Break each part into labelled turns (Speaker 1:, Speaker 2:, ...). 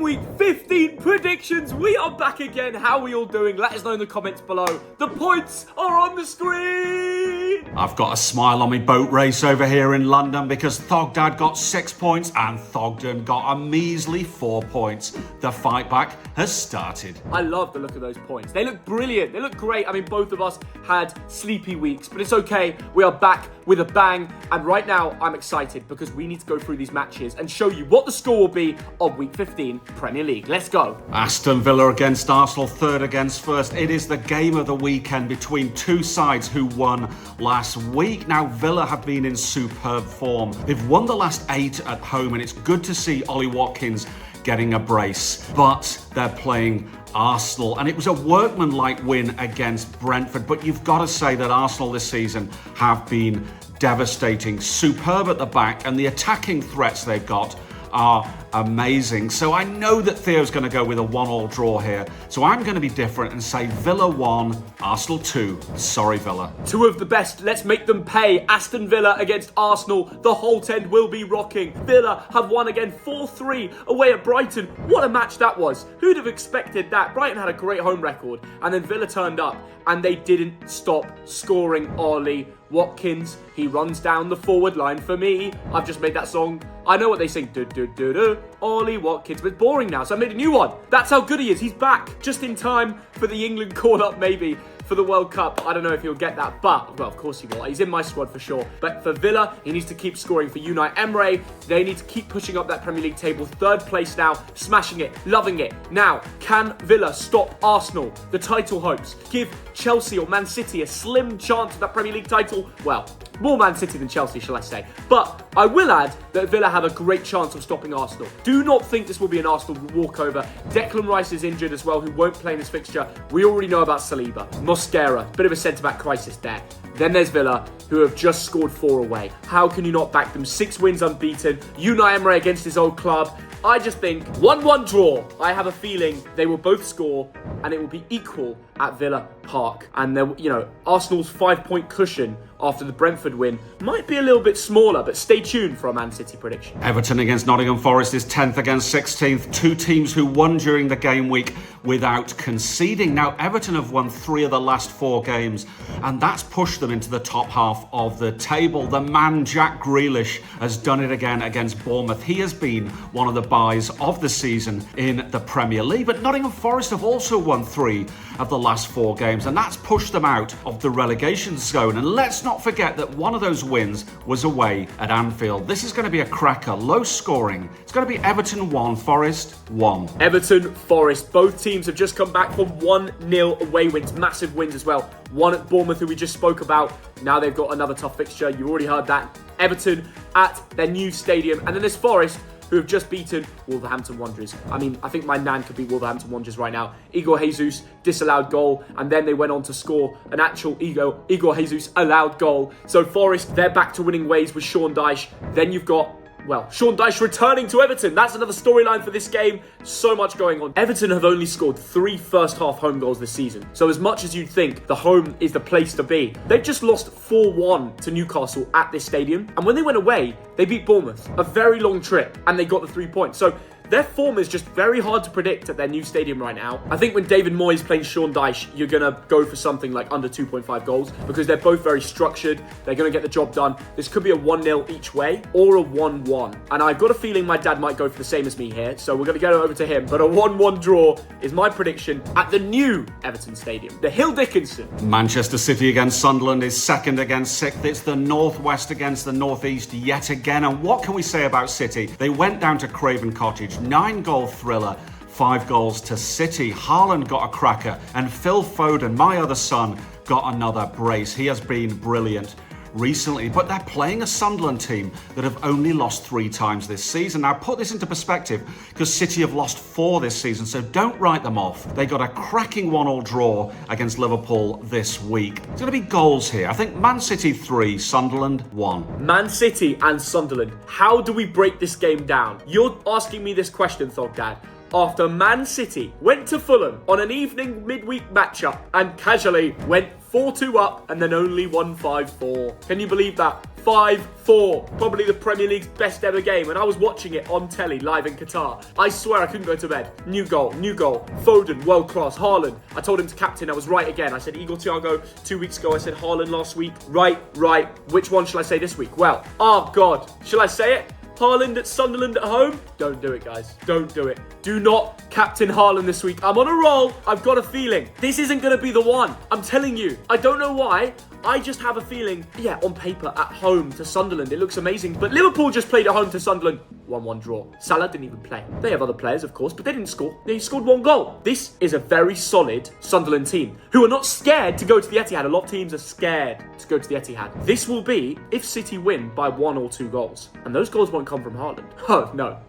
Speaker 1: Game Week 15 predictions. We are back again. How are we all doing? Let us know in the comments below. The points are on the screen.
Speaker 2: I've got a smile on my boat race over here in London because Thogdad got 6 points and Thogden got a measly 4 points. The fight back has started.
Speaker 1: I love the look of those points. They look brilliant. They look great. I mean, both of us had sleepy weeks, but it's okay. We are back with a bang. And right now, I'm excited because we need to go through these matches and show you what the score will be of Week 15 Premier League. Let's go.
Speaker 2: Aston Villa against Arsenal, third against first. It is the game of the weekend between two sides who won last week. Now, Villa have been in superb form. They've won the last 8 at home, and it's good to see Ollie Watkins getting a brace. But they're playing Arsenal, and it was a workmanlike win against Brentford. But you've got to say that Arsenal this season have been devastating, superb at the back, and the attacking threats they've got are amazing. So I know that Theo's going to go with a 1-1 draw here. So I'm going to be different and say Villa 1, Arsenal 2. Sorry, Villa.
Speaker 1: Two of the best. Let's make them pay. Aston Villa against Arsenal. The whole tent will be rocking. Villa have won again 4-3 away at Brighton. What a match that was. Who'd have expected that? Brighton had a great home record, and then Villa turned up and they didn't stop scoring. Ollie Watkins, he runs down the forward line for me. I've just made that song. I know what they sing. Do, do, do, do. Ollie Watkins. But it's boring now, so I made a new one. That's how good he is. He's back just in time for the England call-up, maybe, for the World Cup. I don't know if he'll get that, but, well, of course he will. He's in my squad for sure. But for Villa, he needs to keep scoring. For Unai Emery, they need to keep pushing up that Premier League table. Third place now, smashing it, loving it. Now, can Villa stop Arsenal, the title hopes? Give Chelsea or Man City a slim chance of that Premier League title? Well, more Man City than Chelsea, shall I say. But I will add that Villa have a great chance of stopping Arsenal. Do not think this will be an Arsenal walkover. Declan Rice is injured as well, who won't play in this fixture. We already know about Saliba. Mosquera, bit of a centre-back crisis there. Then there's Villa, who have just scored 4 away. How can you not back them? 6 wins unbeaten. Unai Emery against his old club. I just think 1-1 draw. I have a feeling they will both score and it will be equal at Villa Park. And, Arsenal's 5-point cushion after the Brentford win might be a little bit smaller, but stay tuned for a Man City prediction.
Speaker 2: Everton against Nottingham Forest is 10th against 16th. Two teams who won during the game week without conceding. Now, Everton have won 3 of the last 4 games, and that's pushed them into the top half of the table. The man, Jack Grealish, has done it again against Bournemouth. He has been one of the buys of the season in the Premier League. But Nottingham Forest have also won 3 of the last 4 games, and that's pushed them out of the relegation zone. And let's not forget that one of those wins was away at Anfield. This is going to be a cracker, low scoring. It's going to be Everton 1, Forest 1.
Speaker 1: Everton, Forest, both teams have just come back from 1-0 away wins, massive wins as well. One at Bournemouth, who we just spoke about. Now they've got another tough fixture. You already heard that. Everton at their new stadium. And then there's Forest, who have just beaten Wolverhampton Wanderers. I mean, I think my nan could beat Wolverhampton Wanderers right now. Igor Jesus, disallowed goal, and then they went on to score an actual Igor Jesus allowed goal. So Forest, they're back to winning ways with Sean Dyche. Then you've got, Sean Dyche returning to Everton. That's another storyline for this game. So much going on. Everton have only scored 3 first-half home goals this season. So as much as you'd think the home is the place to be, they've just lost 4-1 to Newcastle at this stadium. And when they went away, they beat Bournemouth. A very long trip, and they got the 3 points. So their form is just very hard to predict at their new stadium right now. I think when David Moyes playing Sean Dyche, you're going to go for something like under 2.5 goals because they're both very structured. They're going to get the job done. This could be a 1-0 each way or a 1-1. And I've got a feeling my dad might go for the same as me here, so we're going to go over to him. But a 1-1 draw is my prediction at the new Everton Stadium, the Hill Dickinson.
Speaker 2: Manchester City against Sunderland is 2nd against 6th. It's the Northwest against the Northeast yet again. And what can we say about City? They went down to Craven Cottage, 9-goal thriller, 5 goals to City. Haaland got a cracker, and Phil Foden, my other son, got another brace. He has been brilliant recently, but they're playing a Sunderland team that have only lost 3 times this season. Now, put this into perspective, because City have lost 4 this season, so don't write them off. They got a cracking 1-1 draw against Liverpool this week. It's going to be goals here. I think Man City 3, Sunderland 1.
Speaker 1: Man City and Sunderland. How do we break this game down? You're asking me this question, Thogdad. after Man City went to Fulham on an evening midweek matchup and casually went 4-2 up and then only won 5-4. Can you believe that? 5-4. Probably the Premier League's best ever game, and I was watching it on telly live in Qatar. I swear I couldn't go to bed. New goal. Foden, world class. Haaland. I told him to captain. I was right again. I said Igor Thiago 2 weeks ago. I said Haaland last week. Right. Which one shall I say this week? Well, oh God. Shall I say it? Haaland at Sunderland at home? Don't do it, guys. Don't do it. Do not captain Haaland this week. I'm on a roll. I've got a feeling. This isn't going to be the one. I'm telling you. I don't know why. I just have a feeling, yeah, on paper, at home to Sunderland, it looks amazing. But Liverpool just played at home to Sunderland. 1-1 draw. Salah didn't even play. They have other players, of course, but they didn't score. They scored 1 goal. This is a very solid Sunderland team who are not scared to go to the Etihad. A lot of teams are scared to go to the Etihad. This will be if City win by 1 or 2 goals. And those goals won't come from Haaland. Oh, no.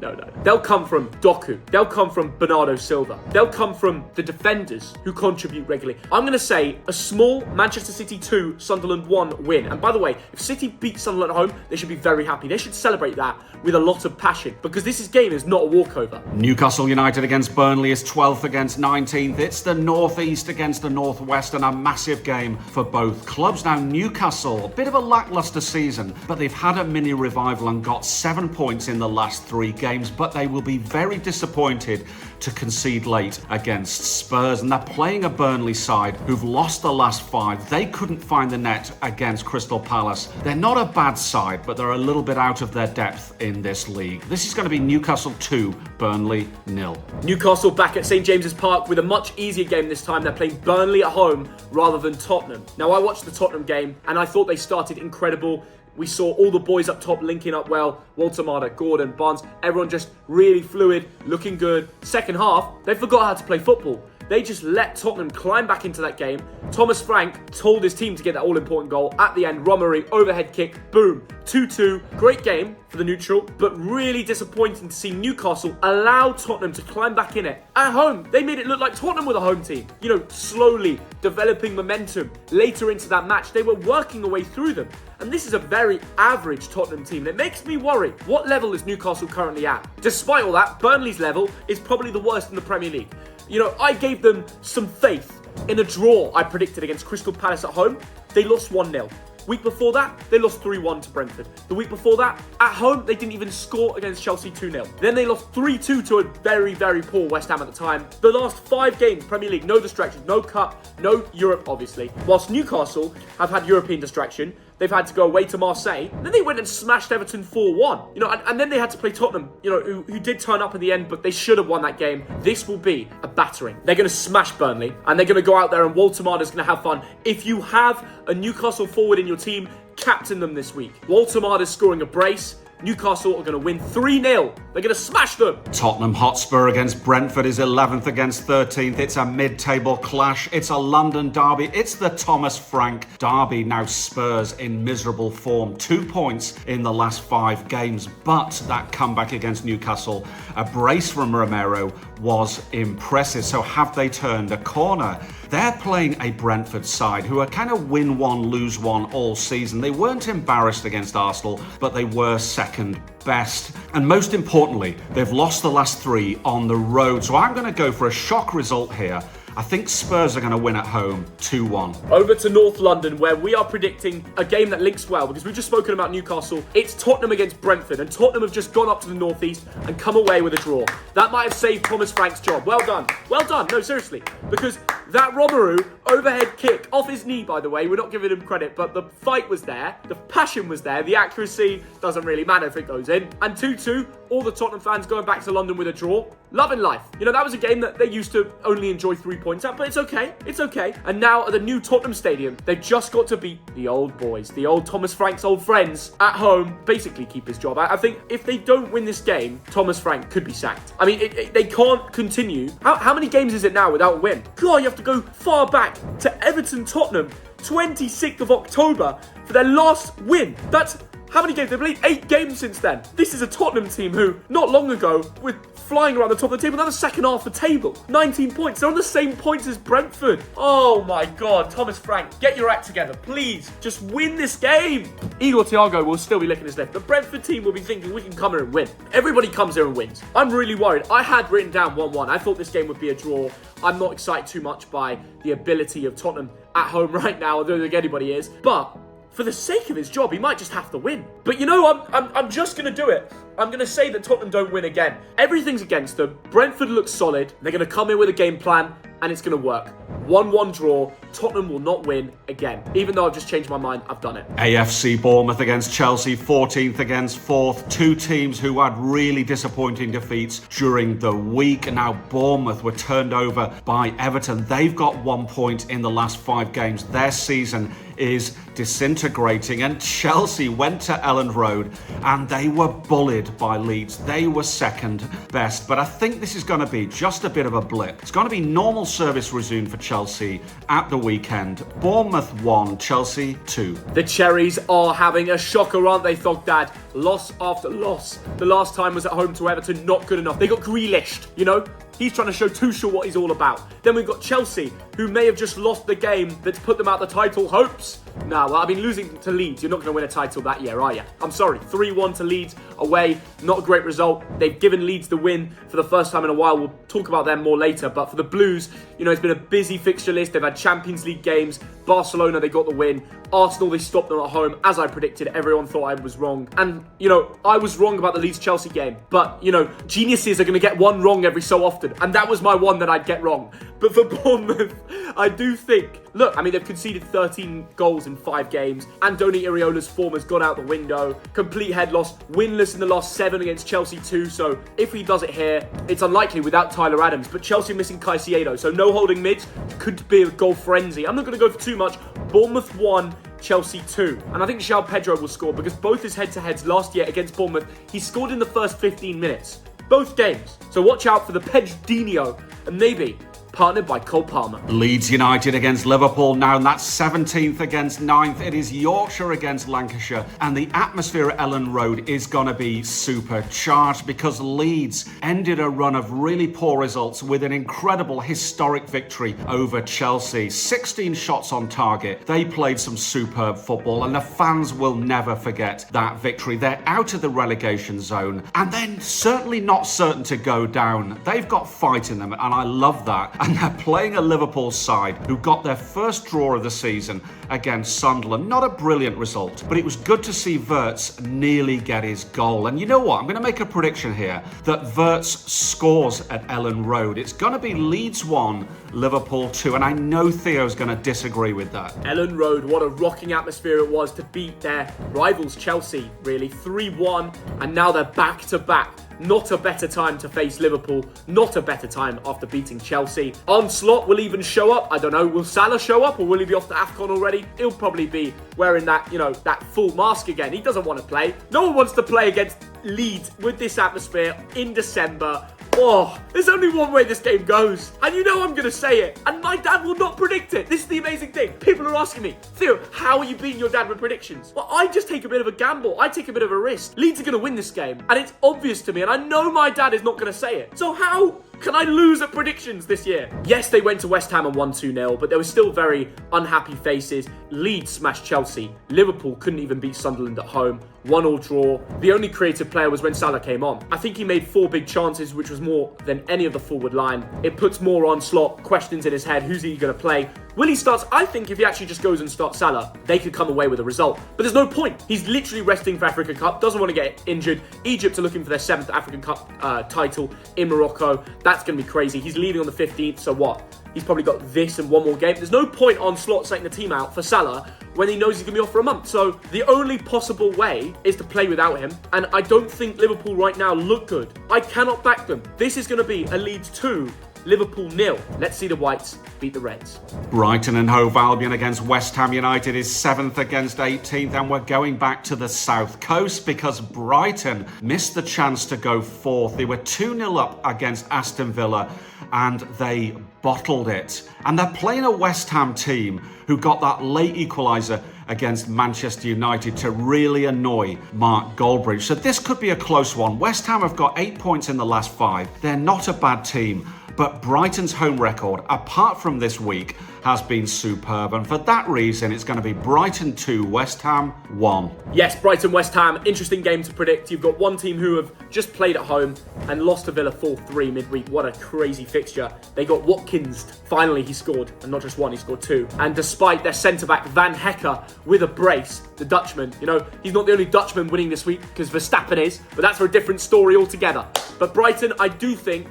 Speaker 1: They'll come from Doku. They'll come from Bernardo Silva. They'll come from the defenders who contribute regularly. I'm going to say a small Manchester City 2, Sunderland 1 win. And by the way, if City beat Sunderland at home, they should be very happy. They should celebrate that with a lot of passion because this game is not a walkover.
Speaker 2: Newcastle United against Burnley is 12th against 19th. It's the Northeast against the Northwest and a massive game for both clubs. Now, Newcastle, a bit of a lacklustre season, but they've had a mini revival and got 7 points in the last 3 games, but they will be very disappointed to concede late against Spurs. And they're playing a Burnley side who've lost the last 5. They couldn't find the net against Crystal Palace. They're not a bad side, but they're a little bit out of their depth in this league. This is going to be Newcastle 2, Burnley 0.
Speaker 1: Newcastle back at St James's Park with a much easier game this time. They're playing Burnley at home rather than Tottenham. Now, I watched the Tottenham game and I thought they started incredible. We saw all the boys up top linking up well. Walter Mata, Gordon, Barnes, everyone just really fluid, looking good. Second half, they forgot how to play football. They just let Tottenham climb back into that game. Thomas Frank told his team to get that all-important goal. At the end, Romery, overhead kick, boom, 2-2. Great game for the neutral, but really disappointing to see Newcastle allow Tottenham to climb back in it. At home, they made it look like Tottenham were the home team. You know, slowly developing momentum. Later into that match, they were working their way through them. And this is a very average Tottenham team. It makes me worry. What level is Newcastle currently at? Despite all that, Burnley's level is probably the worst in the Premier League. You know, I gave them some faith in a draw I predicted against Crystal Palace at home. They lost 1-0. Week before that, they lost 3-1 to Brentford. The week before that, at home, they didn't even score against Chelsea 2-0. Then they lost 3-2 to a very, very poor West Ham at the time. The last 5 games, Premier League, no distractions, no cup, no Europe, obviously. Whilst Newcastle have had European distraction, they've had to go away to Marseille. Then they went and smashed Everton 4-1. You know, and then they had to play Tottenham, you know, who did turn up in the end, but they should have won that game. This will be a battering. They're going to smash Burnley, and they're going to go out there, and Walter Mata's going to have fun. If you have a Newcastle forward in your team, captain them this week. Walter Mata's scoring a brace. Newcastle are going to win 3-0. They're going to smash them.
Speaker 2: Tottenham Hotspur against Brentford is 11th against 13th. It's a mid-table clash. It's a London derby. It's the Thomas Frank derby. Now Spurs in miserable form. 2 points in the last 5 games. But that comeback against Newcastle, a brace from Romero, was impressive. So have they turned a corner? They're playing a Brentford side who are kind of win one, lose one all season. They weren't embarrassed against Arsenal, but they were second best. And most importantly, they've lost the last 3 on the road. So I'm going to go for a shock result here. I think Spurs are going to win at home 2-1.
Speaker 1: Over to North London, where we are predicting a game that links well, because we've just spoken about Newcastle. It's Tottenham against Brentford, and Tottenham have just gone up to the Northeast and come away with a draw. That might have saved Thomas Frank's job. Well done. Well done. No, seriously. Because that Romeru overhead kick, off his knee, by the way, we're not giving him credit, but the fight was there, the passion was there, the accuracy doesn't really matter if it goes in. And 2-2, all the Tottenham fans going back to London with a draw. Loving life. You know, that was a game that they used to only enjoy 3 points at, but it's okay. It's okay. And now at the new Tottenham Stadium, they've just got to beat the old boys, the old Thomas Frank's old friends at home, basically keep his job. I think if they don't win this game, Thomas Frank could be sacked. I mean, they can't continue. How many games is it now without a win? God, you have to go far back to Everton Tottenham, 26th of October for their last win. That's how many games? They've played 8 games since then. This is a Tottenham team who, not long ago, were flying around the top of the table. Now the second half of the table. 19 points. They're on the same points as Brentford. Oh my God. Thomas Frank, get your act together. Please, just win this game. Igor Thiago will still be licking his lip. The Brentford team will be thinking we can come here and win. Everybody comes here and wins. I'm really worried. I had written down 1-1. I thought this game would be a draw. I'm not excited too much by the ability of Tottenham at home right now. I don't think anybody is. But for the sake of his job, he might just have to win. But you know, I'm just going to do it. I'm going to say that Tottenham don't win again. Everything's against them. Brentford looks solid. They're going to come in with a game plan, and it's going to work. 1-1 draw. Tottenham will not win again. Even though I've just changed my mind, I've done it.
Speaker 2: AFC Bournemouth against Chelsea, 14th against 4th. Two teams who had really disappointing defeats during the week. Now, Bournemouth were turned over by Everton. They've got 1 point in the last 5 games. Their season is disintegrating, and Chelsea went to Elland Road and they were bullied by Leeds. They were second best, but I think this is going to be just a bit of a blip. It's going to be normal service resumed for Chelsea at the weekend. Bournemouth 1, Chelsea 2.
Speaker 1: The Cherries are having a shocker, aren't they, Thogdad? Loss after loss. The last time was at home to Everton, not good enough. They got Grealished, you know? He's trying to show Tuchel what he's all about. Then we've got Chelsea, who may have just lost the game that's put them out the title hopes. Nah, well, I mean, losing to Leeds, you're not going to win a title that year, are you? I'm sorry. 3-1 to Leeds away. Not a great result. They've given Leeds the win for the first time in a while. We'll talk about them more later. But for the Blues, you know, it's been a busy fixture list. They've had Champions League games. Barcelona, they got the win. Arsenal, they stopped them at home. As I predicted, everyone thought I was wrong. And, you know, I was wrong about the Leeds-Chelsea game. But, you know, geniuses are going to get one wrong every so often. And that was my one that I'd get wrong. But for Bournemouth, I do think, look, I mean, they've conceded 13 goals in 5 games. Andoni Iraola's form has gone out the window. Complete head loss. Winless in the last 7 against Chelsea too. So if he does it here, it's unlikely without Tyler Adams. But Chelsea missing Caicedo. So no holding mids. Could be a goal frenzy. I'm not going to go for too much. Bournemouth 1, Chelsea 2. And I think João Pedro will score because both his head-to-heads last year against Bournemouth, he scored in the first 15 minutes. Both games. So watch out for the Pedrinho and maybe partnered by Cole Palmer.
Speaker 2: Leeds United against Liverpool now, and that's 17th against 9th. It is Yorkshire against Lancashire, and the atmosphere at Elland Road is going to be supercharged because Leeds ended a run of really poor results with an incredible historic victory over Chelsea. 16 shots on target. They played some superb football, and the fans will never forget that victory. They're out of the relegation zone, and then certainly not certain to go down. They've got fight in them, and I love that. And they're playing a Liverpool side who got their first draw of the season against Sunderland. Not a brilliant result, but it was good to see Wirtz nearly get his goal. And you know what? I'm going to make a prediction here that Wirtz scores at Elland Road. It's going to be Leeds 1, Liverpool 2. And I know Theo's going to disagree with that.
Speaker 1: Elland Road, what a rocking atmosphere it was to beat their rivals Chelsea, really. 3-1, and now they're back-to-back. Not a better time to face Liverpool. Not a better time after beating Chelsea. Onslaught will even show up. I don't know. Will Salah show up or will he be off to AFCON already? He'll probably be wearing that, you know, that full mask again. He doesn't want to play. No one wants to play against Leeds with this atmosphere in December. Oh, there's only one way this game goes. And you know I'm going to say it. And my dad will not predict it. This is the amazing thing. People are asking me, Theo, how are you beating your dad with predictions? Well, I just take a bit of a gamble. I take a bit of a risk. Leeds are going to win this game. And it's obvious to me. And I know my dad is not going to say it. So how can I lose at predictions this year? Yes, they went to West Ham and won 2-0, but there were still very unhappy faces. Leeds smashed Chelsea. Liverpool couldn't even beat Sunderland at home. 1-1 draw. The only creative player was when Salah came on. I think he made 4 big chances, which was more than any of the forward line. It puts more Onslaught questions in his head. Who's he going to play? Will he start? I think if he actually just goes and starts Salah, they could come away with a result. But there's no point. He's literally resting for African Cup. Doesn't want to get injured. Egypt are looking for their 7th African Cup title in Morocco. That's going to be crazy. He's leaving on the 15th, so what? He's probably got this and one more game. There's no point on Slot setting the team out for Salah when he knows he's going to be off for a month. So the only possible way is to play without him. And I don't think Liverpool right now look good. I cannot back them. This is going to be a Leeds 2, Liverpool 0. Let's see the Whites beat the Reds.
Speaker 2: Brighton and Hove Albion against West Ham United is 7th against 18th, and we're going back to the South Coast because Brighton missed the chance to go 4th. They were 2-0 up against Aston Villa and they bottled it. And they're playing a West Ham team who got that late equaliser against Manchester United to really annoy Mark Goldbridge. So this could be a close one. West Ham have got 8 points in the last 5. They're not a bad team, but Brighton's home record, apart from this week, has been superb. And for that reason, it's going to be Brighton 2, West Ham 1.
Speaker 1: Yes, Brighton, West Ham, interesting game to predict. You've got one team who have just played at home and lost to Villa 4-3 midweek. What a crazy fixture. They got Watkins. Finally, he scored. And not just one, he scored 2. And despite their centre-back, Van Hecker, with a brace, the Dutchman, he's not the only Dutchman winning this week because Verstappen is, but that's for a different story altogether. But Brighton, I do think,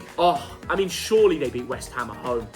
Speaker 1: surely they beat West Ham at home.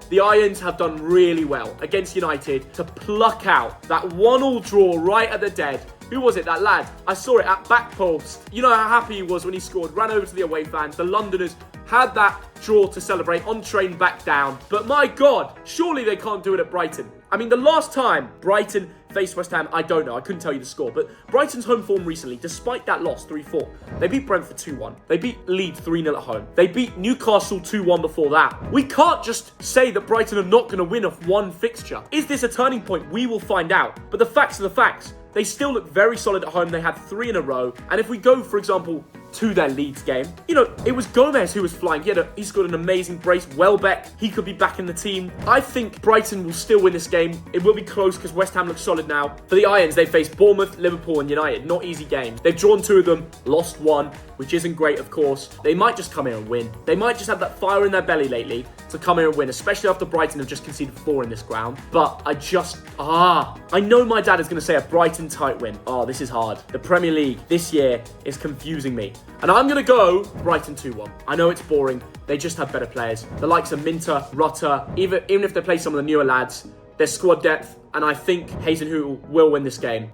Speaker 1: The Irons have done really well against United to pluck out that 1-1 draw right at the dead. Who was it, that lad? I saw it at back post. You know how happy he was when he scored, ran over to the away fans. The Londoners had that draw to celebrate on train back down. But my God, surely they can't do it at Brighton. The last time Brighton faced West Ham, I don't know. I couldn't tell you the score. But Brighton's home form recently, despite that loss, 3-4, they beat Brentford 2-1. They beat Leeds 3-0 at home. They beat Newcastle 2-1 before that. We can't just say that Brighton are not going to win off one fixture. Is this a turning point? We will find out. But the facts are the facts. They still look very solid at home. They had 3 in a row. And if we go, for example, to their Leeds game, it was Gomez who was flying. He scored an amazing brace. Welbeck, he could be back in the team. I think Brighton will still win this game. It will be close because West Ham looks solid now. For the Irons, they face Bournemouth, Liverpool and United. Not easy games. They've drawn 2 of them, lost 1, which isn't great, of course. They might just come here and win. They might just have that fire in their belly lately to come here and win, especially after Brighton have just conceded 4 in this ground. But I know my dad is going to say a Brighton tight win. This is hard. The Premier League this year is confusing me. And I'm going to go Brighton 2-1. I know it's boring. They just have better players. The likes of Minter, Rutter, even if they play some of the newer lads, their squad depth, and I think Hazenhutel will win this game,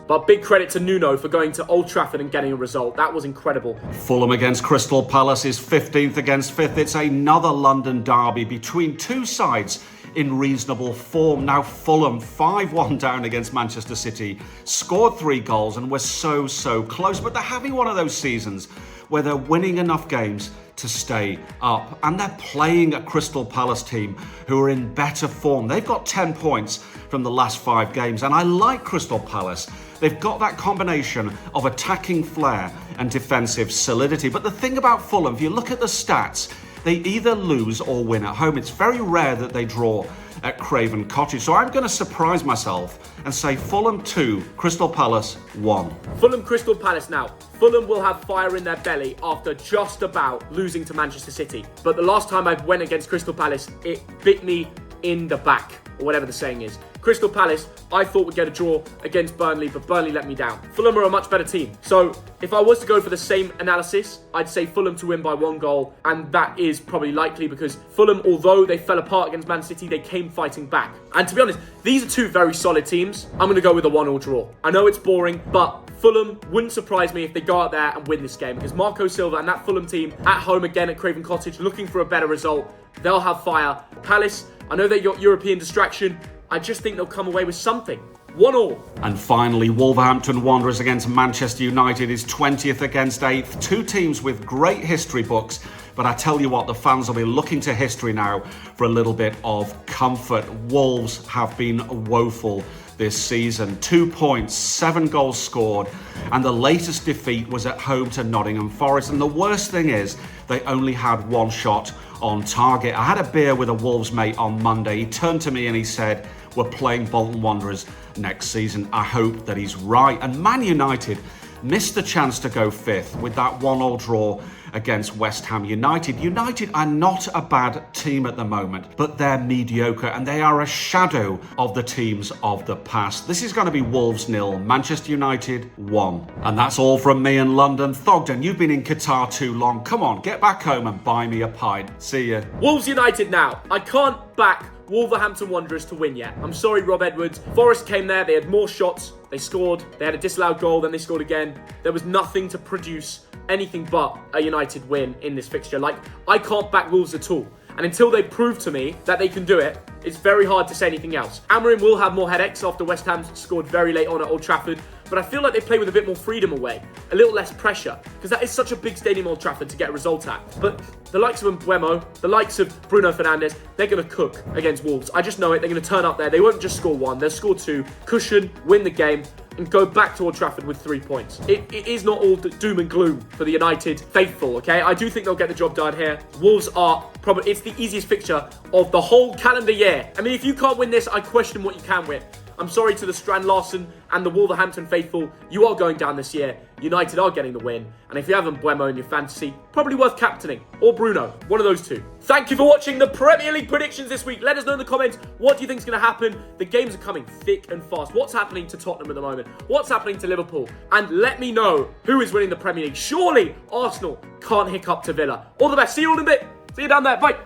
Speaker 1: But big credit to Nuno for going to Old Trafford and getting a result. That was incredible.
Speaker 2: Fulham against Crystal Palace is 15th against 5th. It's another London derby between two sides in reasonable form. Now Fulham 5-1 down against Manchester City, scored 3 goals and were so close, but they're having one of those seasons where they're winning enough games to stay up, and they're playing a Crystal Palace team who are in better form. They've got 10 points from the last 5 games, and I like Crystal Palace. They've got that combination of attacking flair and defensive solidity. But the thing about Fulham, if you look at the stats, they either lose or win at home. It's very rare that they draw at Craven Cottage. So I'm going to surprise myself and say Fulham 2, Crystal Palace 1.
Speaker 1: Fulham Crystal Palace now. Fulham will have fire in their belly after just about losing to Manchester City. But the last time I went against Crystal Palace, it bit me in the back, or whatever the saying is. Crystal Palace, I thought would get a draw against Burnley, but Burnley let me down. Fulham are a much better team. So if I was to go for the same analysis, I'd say Fulham to win by 1 goal, and that is probably likely because Fulham, although they fell apart against Man City, they came fighting back. And to be honest, these are 2 very solid teams. I'm going to go with a 1-1 draw. I know it's boring, but Fulham wouldn't surprise me if they go out there and win this game, because Marco Silva and that Fulham team at home again at Craven Cottage looking for a better result. They'll have fire. Palace, I know they got European distraction. I just think they'll come away with something. 1-1.
Speaker 2: And finally, Wolverhampton Wanderers against Manchester United is 20th against 8th. 2 teams with great history books. But I tell you what, the fans will be looking to history now for a little bit of comfort. Wolves have been woeful this season. 2 points, 7 goals scored, and the latest defeat was at home to Nottingham Forest. And the worst thing is, they only had 1 shot on target. I had a beer with a Wolves mate on Monday. He turned to me and he said, "We're playing Bolton Wanderers next season." I hope that he's right. And Man United missed the chance to go 5th with that 1-1 draw against West Ham United. United are not a bad team at the moment, but they're mediocre and they are a shadow of the teams of the past. This is going to be Wolves 0, Manchester United 1. And that's all from me in London. Thogden, you've been in Qatar too long. Come on, get back home and buy me a pint. See ya.
Speaker 1: Wolves United now. I can't back Wolverhampton Wanderers to win yet. I'm sorry, Rob Edwards. Forest came there, they had more shots, they scored, they had a disallowed goal, then they scored again. There was nothing to produce anything but a United win in this fixture. I can't back Wolves at all. And until they prove to me that they can do it, it's very hard to say anything else. Amorim will have more headaches after West Ham scored very late on at Old Trafford. but I feel like they play with a bit more freedom away, a little less pressure, because that is such a big stadium, Old Trafford, to get a result at. But the likes of Mbeumo, the likes of Bruno Fernandes, they're going to cook against Wolves. I just know it. They're going to turn up there. They won't just score one. They'll score two, cushion, win the game, and go back to Old Trafford with 3 points. It is not all doom and gloom for the United faithful, okay? I do think they'll get the job done here. Wolves are probably, it's the easiest fixture of the whole calendar year. I mean, if you can't win this, I question what you can win. I'm sorry to the Strand Larsen and the Wolverhampton faithful. You are going down this year. United are getting the win. And if you have Mbeumo in your fantasy, probably worth captaining. Or Bruno. One of those two. Thank you for watching the Premier League predictions this week. Let us know in the comments, what do you think is going to happen? The games are coming thick and fast. What's happening to Tottenham at the moment? What's happening to Liverpool? And let me know who is winning the Premier League. Surely Arsenal can't hiccup to Villa. All the best. See you all in a bit. See you down there. Bye.